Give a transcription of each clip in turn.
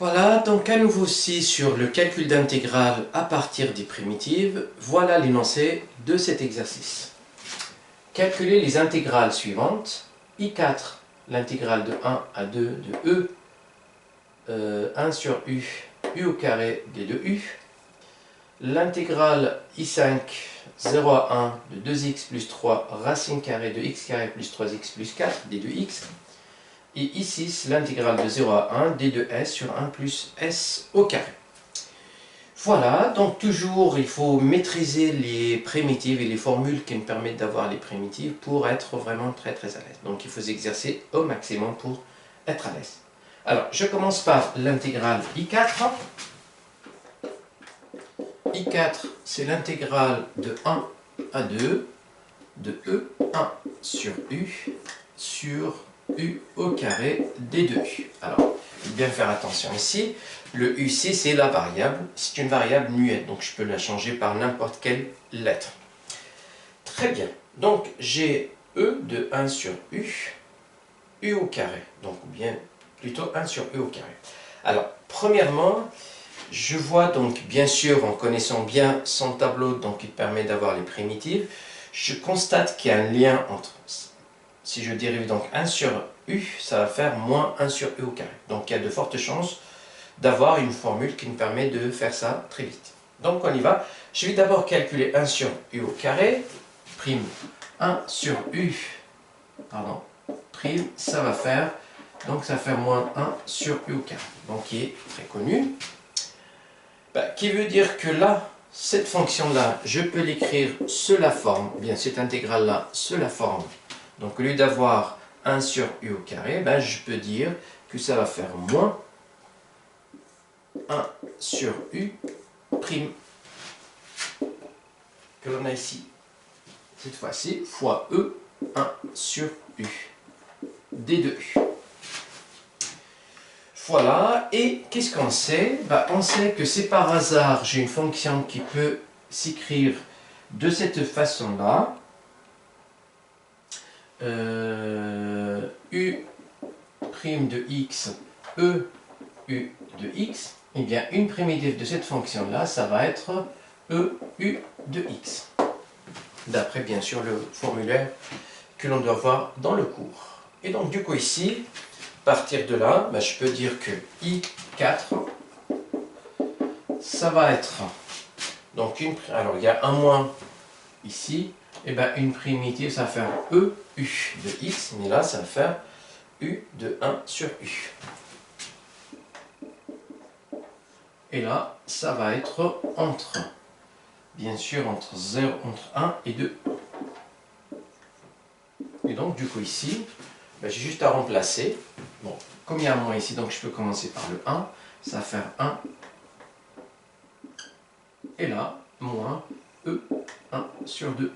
Voilà, donc à nouveau ici sur le calcul d'intégrale à partir des primitives, voilà l'énoncé de cet exercice. Calculer les intégrales suivantes, I4, l'intégrale de 1 à 2 de E, 1 sur U, U au carré d de U, l'intégrale I5, 0 à 1 de 2x plus 3 racine carrée de x carré plus 3x plus 4 d de x, et I6, l'intégrale de 0 à 1 d de s sur 1 plus s au carré. Voilà, donc toujours il faut maîtriser les primitives et les formules qui nous permettent d'avoir les primitives pour être vraiment très à l'aise. Donc il faut s'exercer au maximum pour être à l'aise. Alors je commence par l'intégrale I4. I4 c'est l'intégrale de 1 à 2 de E1 sur U au carré d de U. Alors, il faut bien faire attention ici. Le U ici, c'est la variable. C'est une variable muette, donc je peux la changer par n'importe quelle lettre. Très bien. Donc, j'ai E de 1 sur U au carré. Donc, bien plutôt 1 sur U au carré. Alors, premièrement, je vois donc, bien sûr, en connaissant bien son tableau, donc il permet d'avoir les primitives, je constate qu'il y a un lien entre... Si je dérive donc 1 sur U, ça va faire moins 1 sur U au carré. Donc il y a de fortes chances d'avoir une formule qui nous permet de faire ça très vite. Donc on y va. Je vais d'abord calculer 1 sur U au carré, prime 1 sur U, pardon, prime, ça va faire, donc ça fait moins 1 sur U au carré. Donc qui est très connu. Qui veut dire que là, cette fonction-là, je peux l'écrire sous la forme, bien cette intégrale-là, sous la forme. Donc au lieu d'avoir 1 sur U au carré, je peux dire que ça va faire moins 1 sur U prime, que l'on a ici. Cette fois-ci, fois E, 1 sur U, d de U. Voilà, et qu'est-ce qu'on sait? On sait que c'est par hasard, j'ai une fonction qui peut s'écrire de cette façon-là. U' de x, E U de x, et bien une primitive de cette fonction-là, ça va être E U de x. D'après bien sûr le formulaire que l'on doit voir dans le cours. Et donc du coup ici, à partir de là, je peux dire que I4, ça va être, donc alors il y a un moins ici, et une primitive, ça va faire E U de x, mais là ça va faire U de 1 sur U. Et là, ça va être entre, bien sûr, entre 1 et 2. Et donc, du coup, ici, j'ai juste à remplacer. Bon, comme il y a un moins ici, donc je peux commencer par le 1. Ça va faire 1. Et là, moins E 1 sur 2.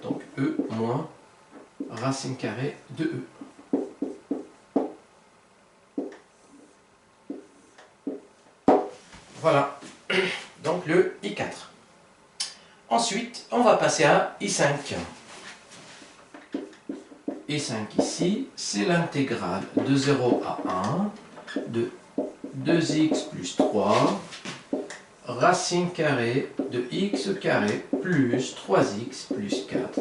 Donc, E moins racine carrée de E. Voilà, donc le I4. Ensuite, on va passer à I5. I5 ici, c'est l'intégrale de 0 à 1 de 2x plus 3 racine carrée de x carré plus 3x plus 4.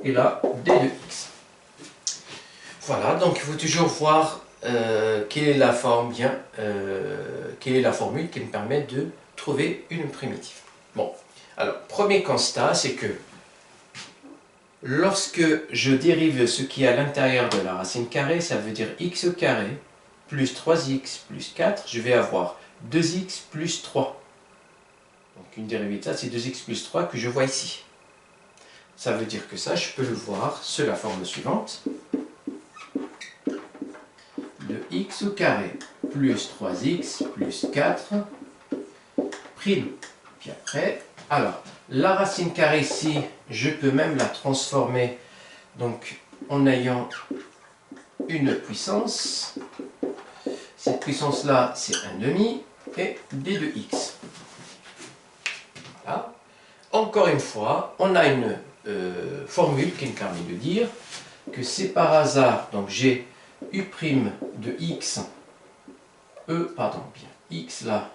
Et là, d de x. Voilà, donc il faut toujours voir quelle est la forme quelle est la formule qui me permet de trouver une primitive. Bon, alors, premier constat, c'est que lorsque je dérive ce qui est à l'intérieur de la racine carrée, ça veut dire x au carré plus 3x plus 4, je vais avoir 2x plus 3. Donc une dérivée de ça, c'est 2x plus 3 que je vois ici. Ça veut dire que ça, je peux le voir sous la forme suivante. De x au carré plus 3x plus 4 prime. Puis après, alors, la racine carrée ici, je peux même la transformer donc en ayant une puissance. Cette puissance-là, c'est 1/2 et d de x. Voilà. Encore une fois, on a une formule qui me permet de dire que c'est par hasard, donc j'ai U' de x pardon, bien, x là,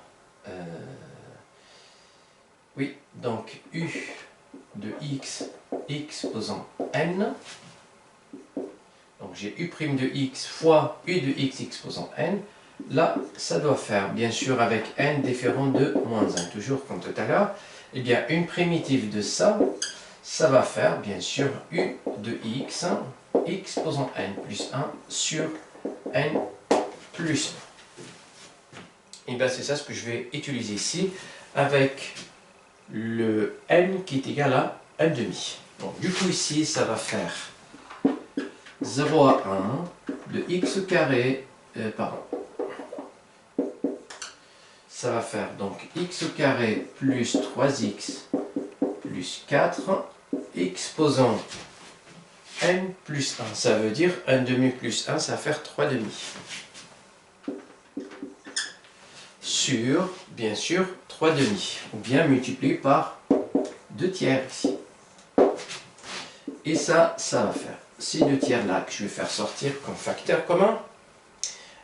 oui, donc u de x exposant n, donc j'ai u' de x fois u de x exposant n, là, ça doit faire, bien sûr, avec n différent de moins 1, toujours comme tout à l'heure, eh bien, une primitive de ça, ça va faire, bien sûr, u de x exposant n plus 1 sur n plus 1. Et bien, c'est ça ce que je vais utiliser ici, avec le n qui est égal à 1 demi. Donc, du coup, ici, ça va faire 0 à 1 de x au carré, pardon, ça va faire donc x au carré plus 3x plus 4 exposant n plus 1. Ça veut dire 1 demi plus 1, ça va faire 3 demi. Sur, bien sûr, 3 demi. Ou bien multiplié par 2 tiers ici. Et ça, ça va faire ces 2 tiers là que je vais faire sortir comme facteur commun.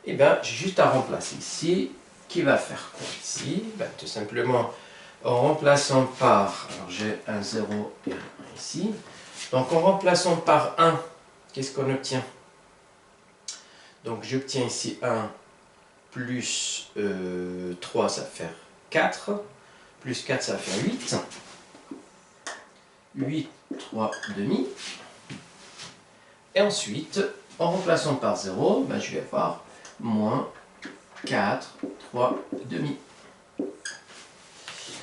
Et bien, j'ai juste à remplacer ici. Qui va faire quoi ici? Ben, tout simplement en remplaçant par, alors j'ai un 0 et un 1 ici, donc en remplaçant par 1, qu'est-ce qu'on obtient? Donc j'obtiens ici 1 plus 3, ça va faire 4, plus 4, ça va faire 8, 8, 3 demi, et ensuite, en remplaçant par 0, ben, je vais avoir moins 4, 3 demi.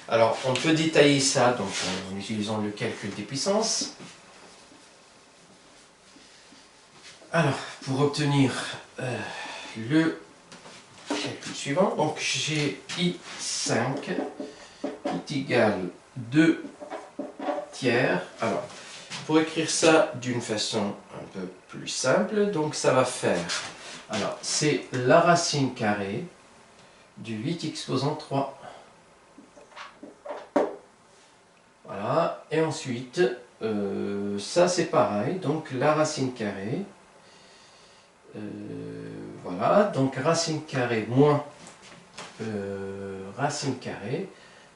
Alors, on peut détailler ça donc, en utilisant le calcul des puissances. Alors, pour obtenir le calcul suivant, donc j'ai I5 qui est égal 2 tiers. Alors, pour écrire ça d'une façon un peu plus simple, donc ça va faire, alors c'est la racine carrée du 8 exposant 3. Voilà, et ensuite, ça c'est pareil, donc la racine carrée, voilà, donc racine carrée moins racine carrée,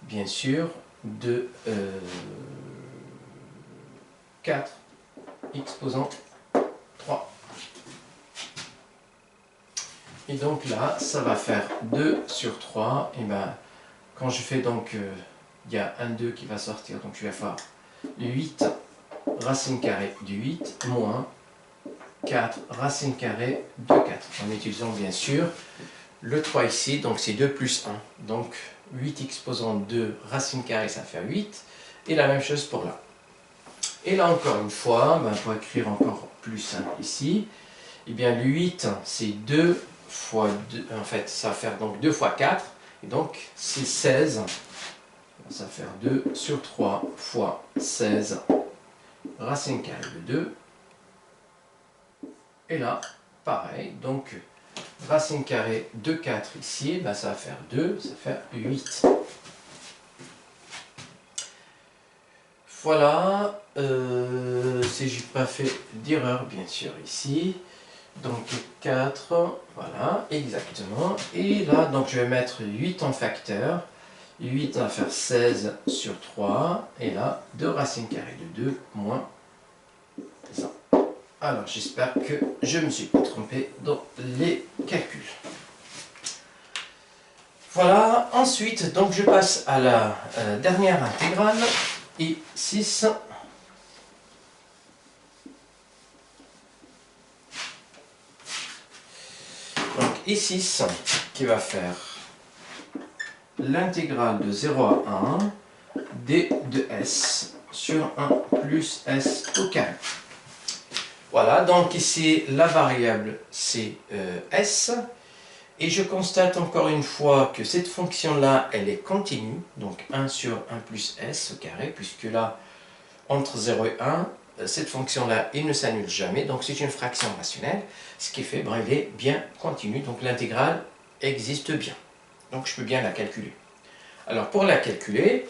bien sûr, de 4 exposant 3. Et donc là, ça va faire 2 sur 3, et ben, quand je fais donc... il y a un 2 qui va sortir, donc je vais faire 8 racine carrée du 8 moins 4 racine carrée de 4, en utilisant bien sûr le 3 ici, donc c'est 2 plus 1, donc 8 exposant 2 racine carrée, ça fait 8, et la même chose pour là. Et là encore une fois, ben, pour écrire encore plus simple ici, et bien le 8 c'est 2 fois 2, en fait ça va faire donc 2 fois 4, et donc c'est 16. Ça va faire 2 sur 3 fois 16 racine carrée de 2. Et là, pareil, donc racine carrée de 4 ici, ben ça va faire 2, ça va faire 8. Voilà, si j'ai pas fait d'erreur bien sûr ici. Donc 4, voilà, exactement. Et là, donc je vais mettre 8 en facteur. 8 va faire 16 sur 3, et là, 2 racine carrée de 2 moins ça. Alors, j'espère que je ne me suis pas trompé dans les calculs. Voilà, ensuite, donc je passe à la dernière intégrale, I6. Donc I6 qui va faire l'intégrale de 0 à 1 d de s sur 1 plus s au carré. Voilà, donc ici la variable c'est s, et je constate encore une fois que cette fonction-là, elle est continue, donc 1 sur 1 plus s au carré, puisque là, entre 0 et 1, cette fonction-là, elle ne s'annule jamais, donc c'est une fraction rationnelle, ce qui fait, ben, elle est bien continue, donc l'intégrale existe bien. Donc je peux bien la calculer. Alors pour la calculer,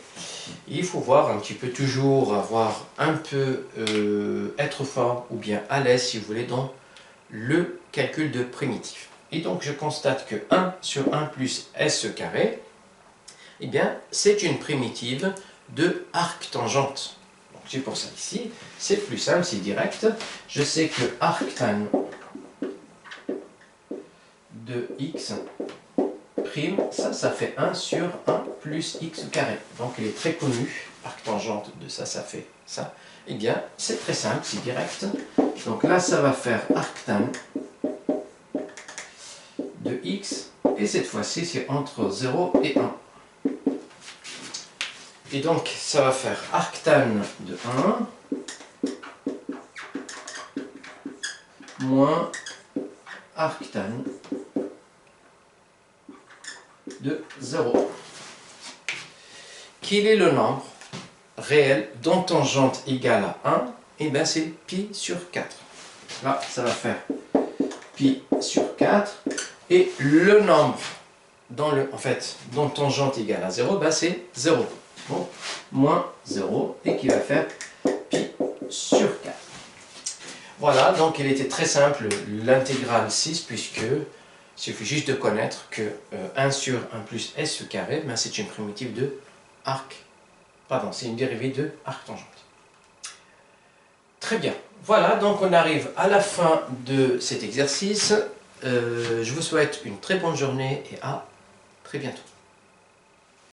il faut voir un petit peu, toujours avoir un peu, être fort ou bien à l'aise si vous voulez dans le calcul de primitif. Et donc je constate que 1 sur 1 plus s carré, eh bien, c'est une primitive de arctangente. Donc c'est pour ça ici, c'est plus simple, c'est direct. Je sais que arctan de x prime, ça fait 1 sur 1 plus x carré. Donc il est très connu, arctangente de ça fait ça. Eh bien, c'est très simple, c'est direct. Donc là, ça va faire arctan de x, et cette fois-ci, c'est entre 0 et 1. Et donc, ça va faire arctan de 1 moins arctan de 0. Quel est le nombre réel dont tangente égale à 1? Et bien, c'est pi sur 4. Là, ça va faire pi sur 4. Et le nombre dont tangente égale à 0, ben c'est 0. Donc, moins 0, et qui va faire pi sur 4. Voilà, donc il était très simple, l'intégrale 6, puisque il suffit juste de connaître que 1 sur 1 plus s carré, ben c'est une primitive de c'est une dérivée de arctangente. Très bien, voilà, donc on arrive à la fin de cet exercice. Je vous souhaite une très bonne journée et à très bientôt.